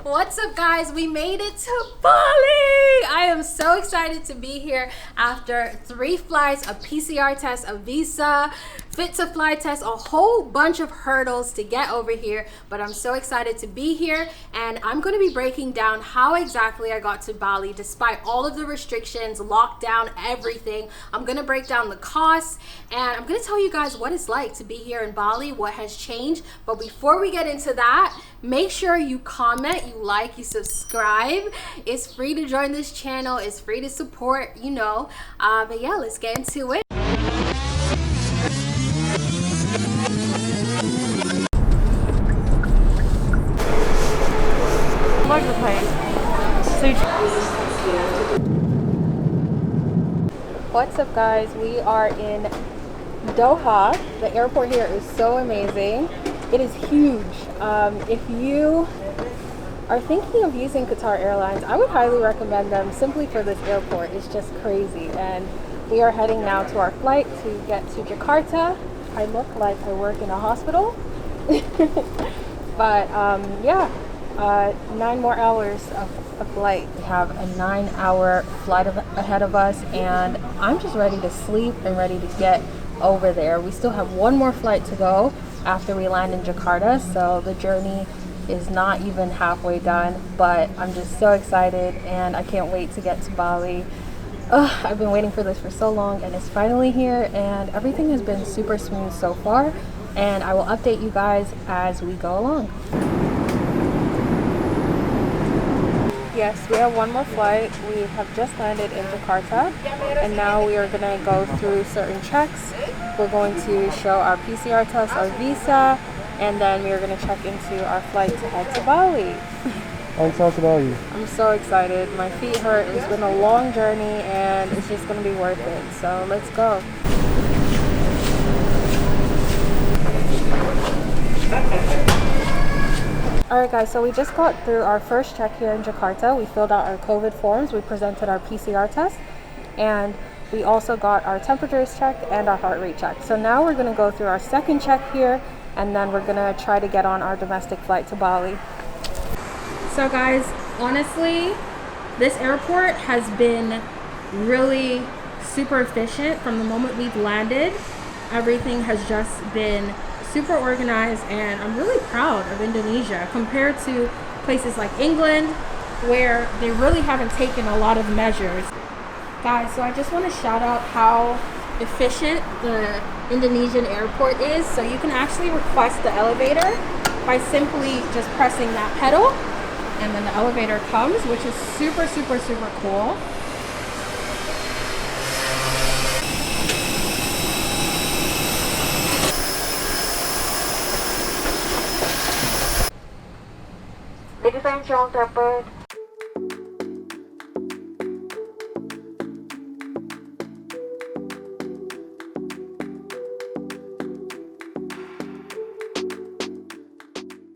What's up, guys? We made it to Bali. I am so excited to be here after 3 flights, a PCR test, a visa, fit to fly test, a whole bunch of hurdles to get over here. But I'm so excited to be here, and I'm going to be breaking down how exactly I got to Bali despite all of the restrictions, lockdown, everything. I'm going to break down the costs, and I'm going to tell you guys what it's like to be here in Bali, what has changed. But before we get into that, make sure you comment, you like, you subscribe. It's free to join this channel. It's free to support, you know. But yeah, let's get into it. What's up, guys? We are in Doha. The airport here is so amazing. It is huge. If you are thinking of using Qatar Airlines, I would highly recommend them simply for this airport. It's just crazy. And we are heading now to our flight to get to Jakarta. I look like I work in a hospital. But yeah, 9 more hours of flight. We have a 9-hour flight ahead of us, and I'm just ready to sleep and ready to get over there. We still have 1 more flight to go after we land in Jakarta, so the journey is not even halfway done, but I'm just so excited and I can't wait to get to Bali. I've been waiting for this for so long, and it's finally here, and everything has been super smooth so far, and I will update you guys as we go along. Yes, we have 1 more flight. We have just landed in Jakarta, and now we are going to go through certain checks. We're going to show our PCR test, our visa, and then we are going to check into our flight to head to Bali. How excited are you? I'm so excited. My feet hurt. It's been a long journey, and it's just going to be worth it. So let's go. Alright guys, so we just got through our first check here in Jakarta. We filled out our COVID forms, we presented our PCR test, and we also got our temperatures checked and our heart rate checked. So now we're going to go through our second check here, and then we're going to try to get on our domestic flight to Bali. So guys, honestly, this airport has been really super efficient from the moment we've landed. Everything has just been super organized, and I'm really proud of Indonesia compared to places like England, where they really haven't taken a lot of measures. Guys, so I just want to shout out how efficient the Indonesian airport is. So you can actually request the elevator by simply just pressing that pedal, and then the elevator comes, which is super cool. Ladies and gentlemen,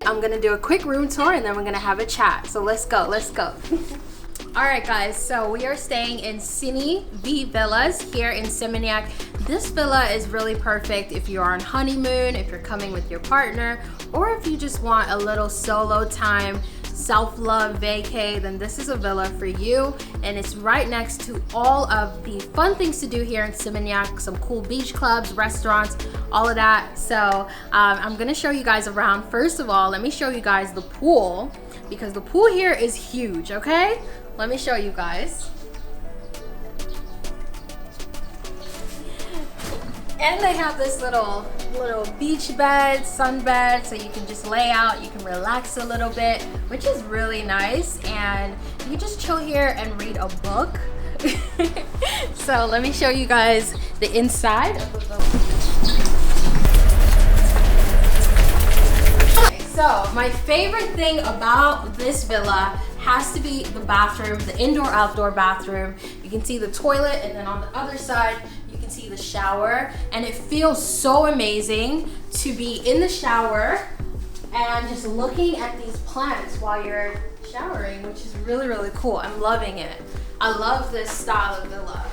I'm gonna do a quick room tour, and then we're gonna have a chat. So let's go. All right guys, so we are staying in Sini V Villas here in Seminyak. This villa is really perfect if you're on honeymoon, if you're coming with your partner, or if you just want a little solo time, self-love vacay, then this is a villa for you. And it's right next to all of the fun things to do here in Seminyak, some cool beach clubs, restaurants, all of that. So I'm gonna show you guys around. First of all, let me show you guys the pool, because the pool here is huge. Okay, let me show you guys. And they have this little beach bed, sun bed, so you can just lay out, you can relax a little bit, which is really nice. And you can just chill here and read a book. So let me show you guys the inside of the villa. So my favorite thing about this villa has to be the bathroom, the indoor-outdoor bathroom. You can see the toilet, and then on the other side, you can see the shower. And it feels so amazing to be in the shower and just looking at these plants while you're showering, which is really cool. I'm loving it. I love this style of villa.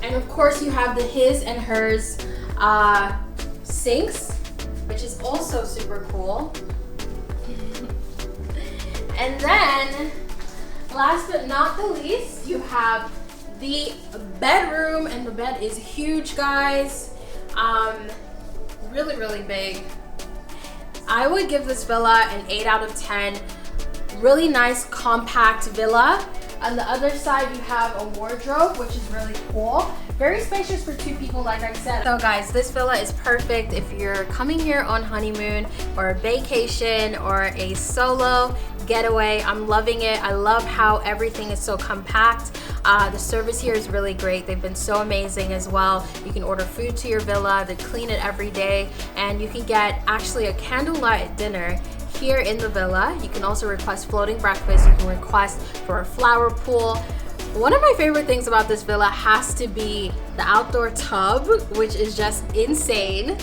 And of course you have the his and hers sinks, which is also super cool. And then, last but not the least, you have the bedroom, and the bed is huge, guys. Really, really big. I would give this villa an 8 out of 10. Really nice, compact villa. On the other side, you have a wardrobe, which is really cool. Very spacious for 2 people, like I said. So guys, this villa is perfect if you're coming here on honeymoon or a vacation or a solo getaway. I'm loving it. I love how everything is so compact. The service here is really great. They've been so amazing as well. You can order food to your villa. They clean it every day, and you can get actually a candlelight dinner here in the villa. You can also request floating breakfast. You can request for a flower pool. One of my favorite things about this villa has to be the outdoor tub, which is just insane.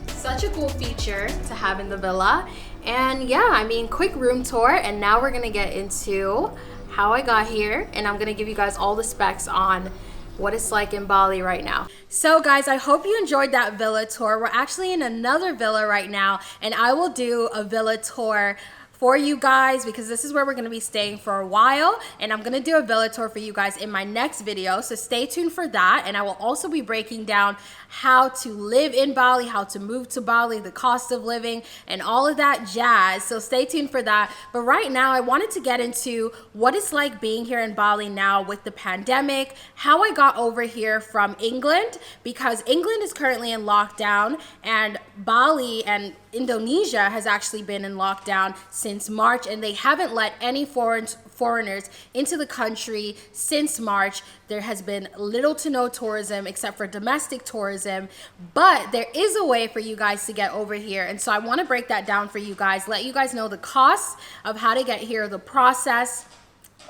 Such a cool feature to have in the villa. And yeah, I mean, quick room tour, and now we're gonna get into how I got here, and I'm gonna give you guys all the specs on what it's like in Bali right now. So guys, I hope you enjoyed that villa tour. We're actually in another villa right now, and I will do a villa tour for you guys because this is where we're gonna be staying for a while, and I'm gonna do a villa tour for you guys in my next video, so stay tuned for that. And I will also be breaking down how to live in Bali, how to move to Bali, the cost of living, and all of that jazz, so stay tuned for that. But right now, I wanted to get into what it's like being here in Bali now with the pandemic, how I got over here from England, because England is currently in lockdown, and Bali and Indonesia has actually been in lockdown since March, and they haven't let any foreigners into the country since March. There has been little to no tourism except for domestic tourism, but there is a way for you guys to get over here. And so I want to break that down for you guys, let you guys know the costs of how to get here, the process,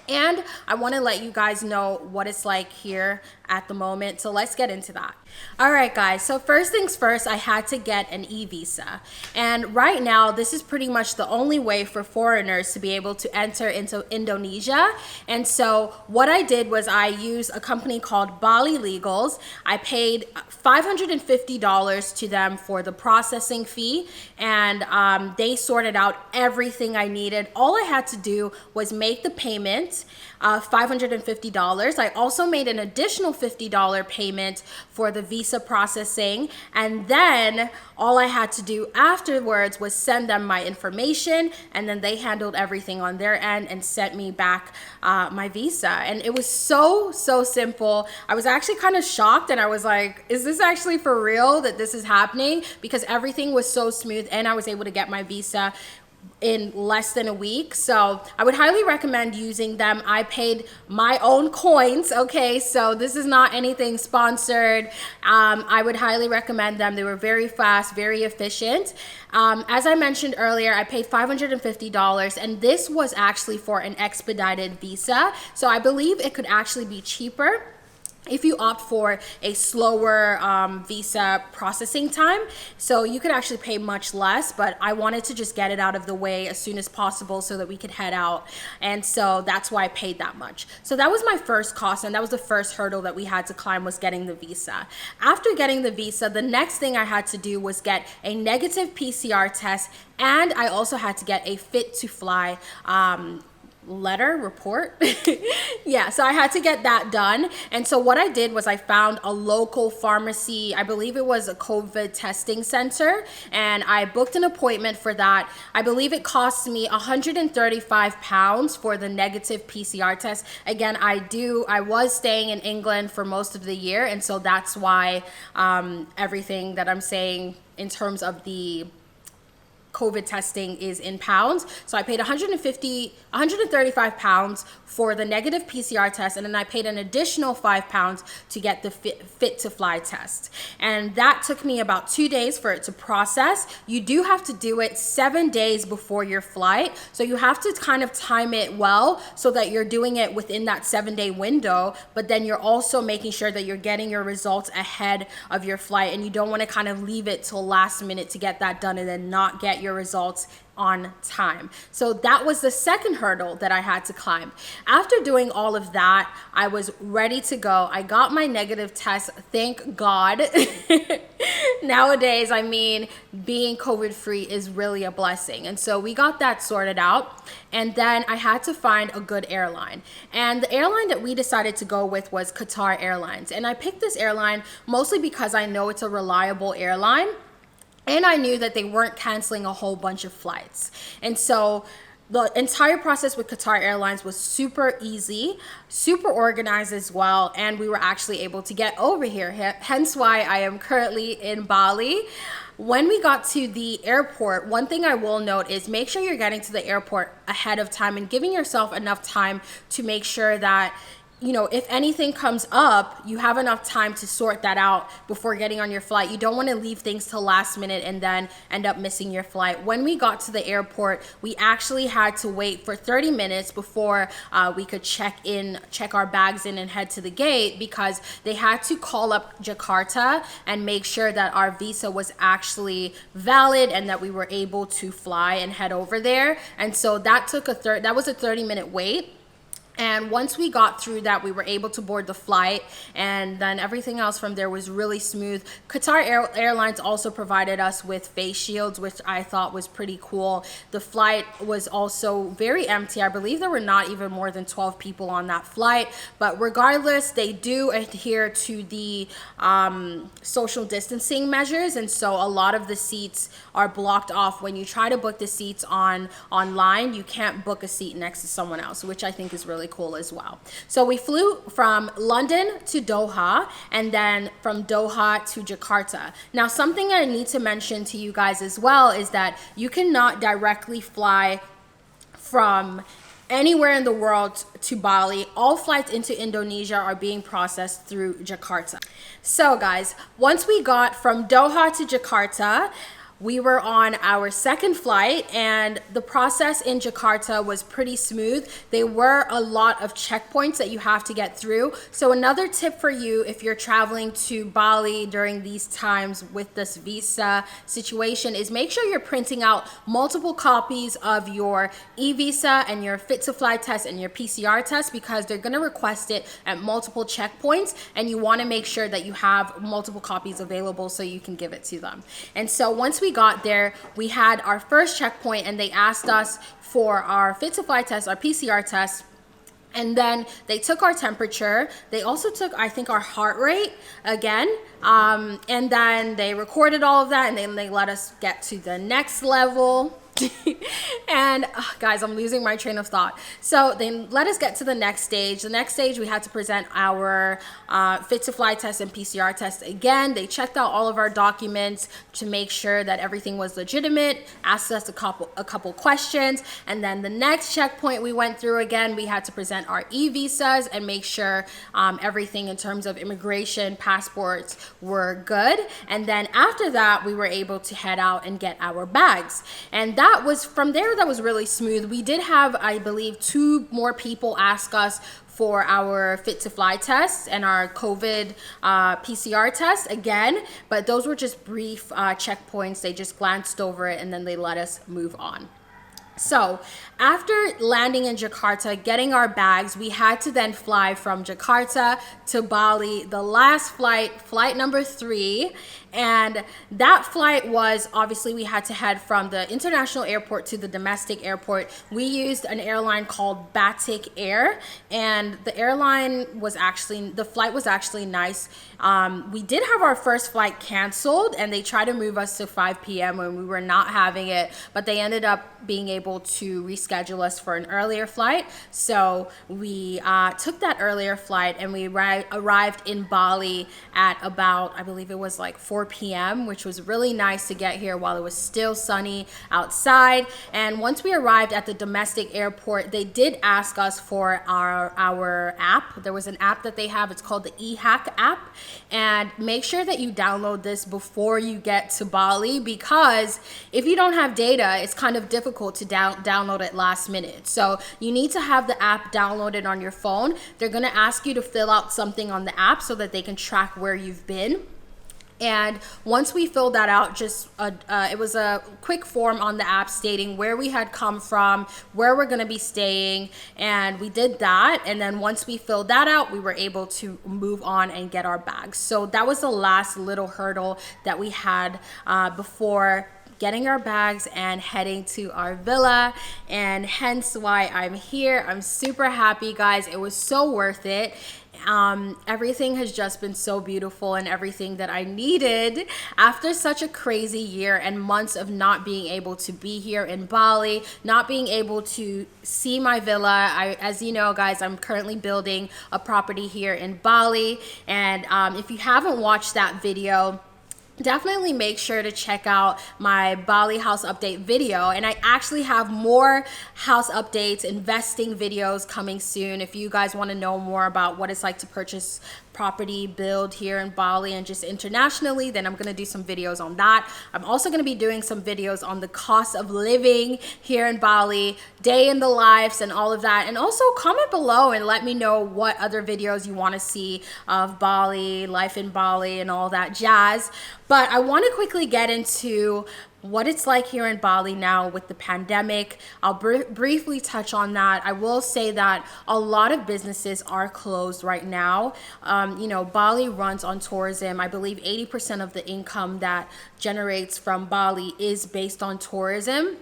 and I want to let you guys know what it's like here at the moment. So let's get into that. All right, guys. So first things first, I had to get an e-visa. And right now, this is pretty much the only way for foreigners to be able to enter into Indonesia. And so what I did was I used a company called Bali Legals. I paid $550 to them for the processing fee, and they sorted out everything I needed. All I had to do was make the payment, $550. I also made an additional $50 payment for the visa processing, and then all I had to do afterwards was send them my information, and then they handled everything on their end and sent me back my visa. And it was so simple. I was actually kind of shocked, and I was like, is this actually for real that this is happening? Because everything was so smooth, and I was able to get my visa in less than a week. So I would highly recommend using them. I paid my own coins, okay? So this is not anything sponsored. I would highly recommend them. They were very fast, very efficient. As I mentioned earlier, I paid $550, and this was actually for an expedited visa. So I believe it could actually be cheaper if you opt for a slower visa processing time. So you could actually pay much less, but I wanted to just get it out of the way as soon as possible so that we could head out. And so that's why I paid that much. So that was my first cost, and that was the first hurdle that we had to climb, was getting the visa. After getting the visa, the next thing I had to do was get a negative PCR test, and I also had to get a fit to fly report. Yeah, so I had to get that done. And so what I did was I found a local pharmacy, I believe it was a COVID testing center, and I booked an appointment for that. I believe it cost me £135 for the negative PCR test. Again, I was staying in England for most of the year, and so that's why everything that I'm saying in terms of the COVID testing is in pounds. So I paid £135 for the negative PCR test, and then I paid an additional £5 to get the fit to fly test. And that took me about 2 days for it to process. You do have to do it 7 days before your flight. So you have to kind of time it well so that you're doing it within that 7-day window, but then you're also making sure that you're getting your results ahead of your flight, and you don't want to kind of leave it till last minute to get that done and then not get your your results on time. So that was the second hurdle that I had to climb. After doing all of that, I was ready to go. I got my negative test, thank God. Nowadays, I mean, being COVID free is really a blessing. And so we got that sorted out. And then I had to find a good airline. And the airline that we decided to go with was Qatar Airlines. And I picked this airline mostly because I know it's a reliable airline. And I knew that they weren't canceling a whole bunch of flights. And so the entire process with Qatar Airlines was super easy, super organized as well. And we were actually able to get over here. Hence why I am currently in Bali. When we got to the airport, one thing I will note is make sure you're getting to the airport ahead of time and giving yourself enough time to make sure that, you know, if anything comes up, you have enough time to sort that out before getting on your flight. You don't want to leave things till last minute and then end up missing your flight. When we got to the airport, we actually had to wait for 30 minutes before we could check our bags in and head to the gate, because they had to call up Jakarta and make sure that our visa was actually valid and that we were able to fly and head over there. And so that took that was a 30-minute wait. And once we got through that, we were able to board the flight, and then everything else from there was really smooth. Qatar Airlines also provided us with face shields, which I thought was pretty cool. The flight was also very empty. I believe there were not even more than 12 people on that flight, but regardless, they do adhere to the social distancing measures, and so a lot of the seats are blocked off. When you try to book the seats online, you can't book a seat next to someone else, which I think is really cool as well. So we flew from London to Doha, and then from Doha to Jakarta. Now, something I need to mention to you guys as well is that you cannot directly fly from anywhere in the world to Bali. All flights into Indonesia are being processed through Jakarta. So guys, once we got from Doha to Jakarta, we were on our second flight, and the process in Jakarta was pretty smooth. There were a lot of checkpoints that you have to get through. So another tip for you, if you're traveling to Bali during these times with this visa situation, is make sure you're printing out multiple copies of your e-visa and your fit to fly test and your PCR test, because they're going to request it at multiple checkpoints, and you want to make sure that you have multiple copies available so you can give it to them. And so once we got there, we had our first checkpoint, and they asked us for our fit to fly test, our PCR test, and then they took our temperature. They also took, I think, our heart rate again, and then they recorded all of that, and then they let us get to the next level. And guys, I'm losing my train of thought. So they let us get to the next stage. The next stage, we had to present our fit to fly test and PCR test again. They checked out all of our documents to make sure that everything was legitimate, asked us a couple questions, and then the next checkpoint we went through again, we had to present our e-visas and make sure everything in terms of immigration, passports were good. And then after that, we were able to head out and get our bags. And that was from there, that was really smooth. We did have, I believe, 2 more people ask us for our fit to fly test and our COVID PCR test again, but those were just brief checkpoints. They just glanced over it and then they let us move on. So after landing in Jakarta, getting our bags, we had to then fly from Jakarta to Bali, the last flight, flight number 3. And that flight was, obviously we had to head from the international airport to the domestic airport. We used an airline called Batik Air, and the flight was actually nice. We did have our first flight canceled, and they tried to move us to 5 p.m. when we were not having it, but they ended up being able to reschedule us for an earlier flight. So we took that earlier flight, and we arrived in Bali at about, I believe it was like 4 p.m., which was really nice to get here while it was still sunny outside. And once we arrived at the domestic airport, they did ask us for our app. There was an app that they have. It's called the eHack app. And make sure that you download this before you get to Bali, because if you don't have data, it's kind of difficult to download it last minute. So you need to have the app downloaded on your phone. They're going to ask you to fill out something on the app so that they can track where you've been. And once we filled that out, it was a quick form on the app stating where we had come from, where we're going to be staying, and we did that. And then once we filled that out, we were able to move on and get our bags. So that was the last little hurdle that we had before getting our bags and heading to our villa, and hence why I'm here. I'm super happy, guys. It was so worth it. Everything has just been so beautiful, and everything that I needed after such a crazy year and months of not being able to be here in Bali, not being able to see my villa. As you know, guys, I'm currently building a property here in Bali, and if you haven't watched that video, definitely make sure to check out my Bali house update video. And I actually have more house updates, investing videos coming soon. If you guys want to know more about what it's like to purchase property, build here in Bali and just internationally, then I'm going to do some videos on that. I'm also going to be doing some videos on the cost of living here in Bali, day in the lives and all of that. And also comment below and let me know what other videos you want to see of Bali, life in Bali and all that jazz. But I want to quickly get into what it's like here in Bali now with the pandemic. I'll briefly touch on that. I will say that a lot of businesses are closed right now. You know, Bali runs on tourism. I believe 80% of the income that generates from Bali is based on tourism.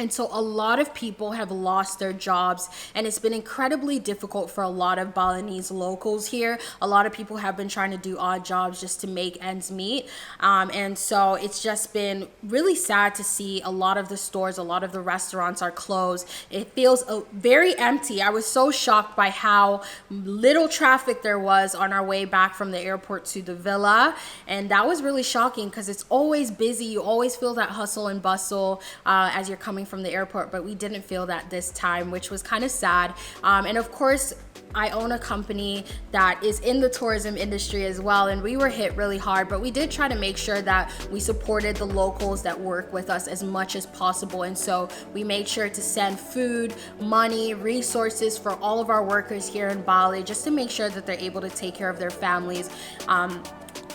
And so a lot of people have lost their jobs, and it's been incredibly difficult for a lot of Balinese locals here. A lot of people have been trying to do odd jobs just to make ends meet. And so it's just been really sad to see a lot of the stores, a lot of the restaurants are closed. It feels very empty. I was so shocked by how little traffic there was on our way back from the airport to the villa. And that was really shocking because it's always busy. You always feel that hustle and bustle as you're coming from the airport, but we didn't feel that this time, which was kind of sad. And of course, I own a company that is in the tourism industry as well, and we were hit really hard, but we did try to make sure that we supported the locals that work with us as much as possible. And so we made sure to send food, money, resources for all of our workers here in Bali, just to make sure that they're able to take care of their families.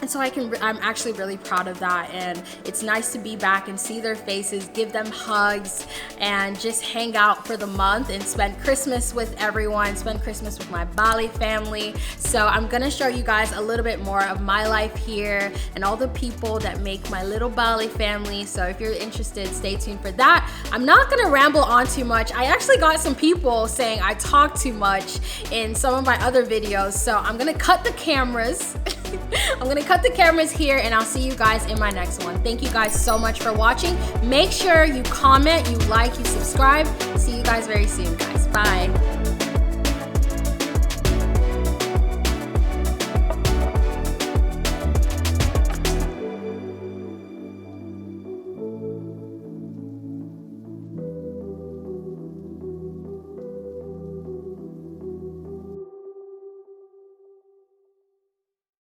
And so I'm actually really proud of that, and it's nice to be back and see their faces, give them hugs, and just hang out for the month and spend Christmas with everyone, spend Christmas with my Bali family. So I'm gonna show you guys a little bit more of my life here and all the people that make my little Bali family. So if you're interested, stay tuned for that. I'm not gonna ramble on too much. I actually got some people saying I talk too much in some of my other videos, so I'm gonna cut the cameras. I'm gonna cut the cameras here, and I'll see you guys in my next one. Thank you guys so much for watching. Make sure you comment, you like, you subscribe. See you guys very soon, guys. Bye.